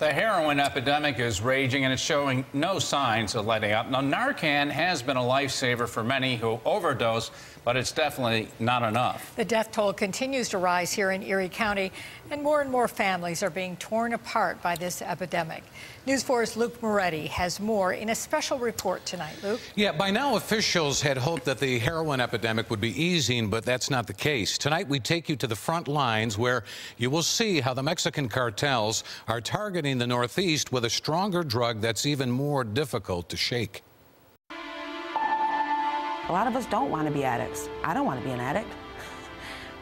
The heroin epidemic is raging and it's showing no signs of letting up. Now, Narcan has been a lifesaver for many who overdose, but it's definitely not enough. The death toll continues to rise here in Erie County, and more families are being torn apart by this epidemic. News 4's Luke Moretti has more in a special report tonight. Luke? Yeah, by now officials had hoped that the heroin epidemic would be easing, but that's not the case. Tonight we take you to the front lines where you will see how the Mexican cartels are targeting the Northeast with a stronger drug that's even more difficult to shake. A lot of us don't want to be addicts. I don't want to be an addict.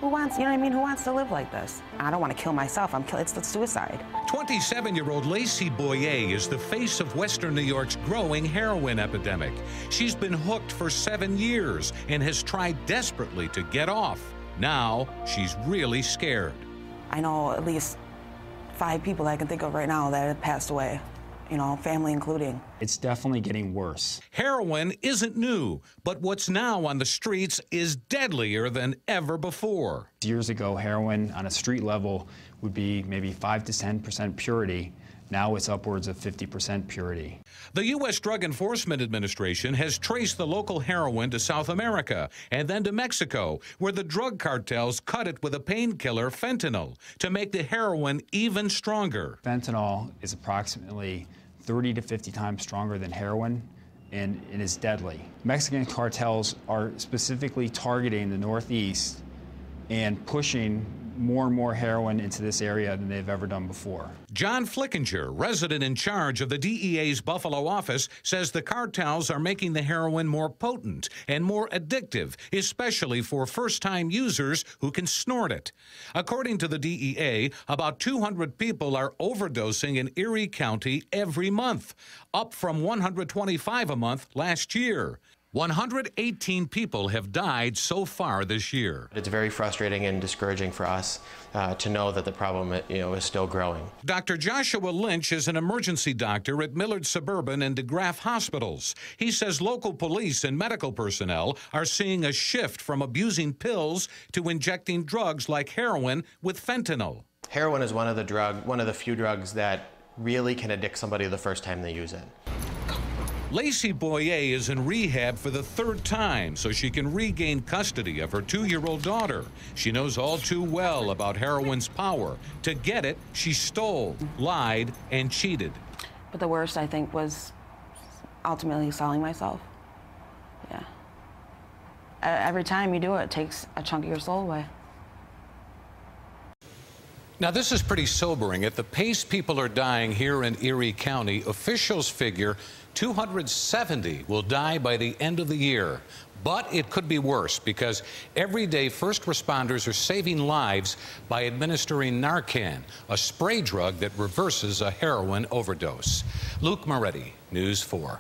Who wants, you know what I mean? Who wants to live like this? I don't want to kill myself. It's suicide. 27-year-old Lacey Boyer is the face of Western New York's growing heroin epidemic. She's been hooked for 7 years and has tried desperately to get off. Now she's really scared. I know at least 5 people I can think of right now that have passed away. You know, family including. It's definitely getting worse. Heroin isn't new, but what's now on the streets is deadlier than ever before. Years ago, heroin on a street level would be maybe 5 to 10% purity. Now it's upwards of 50% purity. The U.S. Drug Enforcement Administration has traced the local heroin to South America and then to Mexico, where the drug cartels cut it with a painkiller, fentanyl, to make the heroin even stronger. Fentanyl is approximately 30 to 50 times stronger than heroin, and it is deadly. Mexican cartels are specifically targeting the Northeast and pushing more and more heroin into this area than they've ever done before. John Flickinger, resident in charge of the DEA's Buffalo office, says the cartels are making the heroin more potent and more addictive, especially for first-time users who can snort it. According to the DEA, about 200 people are overdosing in Erie County every month, up from 125 a month last year. 118 people have died so far this year. It's very frustrating and discouraging for us to know that the problem, is still growing. Dr. Joshua Lynch is an emergency doctor at Millard Suburban and DeGraff hospitals. He says local police and medical personnel are seeing a shift from abusing pills to injecting drugs like heroin with fentanyl. Heroin is one of the few drugs that really can addict somebody the first time they use it. Lacey Boyer is in rehab for the 3rd time so she can regain custody of her 2-year-old daughter. She knows all too well about heroin's power. To get it, she stole, lied, and cheated. But the worst, I think, was ultimately selling myself. Yeah. Every time you do it, it takes a chunk of your soul away. Now, this is pretty sobering. At the pace people are dying here in Erie County, officials figure 270 will die by the end of the year. But it could be worse because every day first responders are saving lives by administering Narcan, a spray drug that reverses a heroin overdose. Luke Moretti, News 4.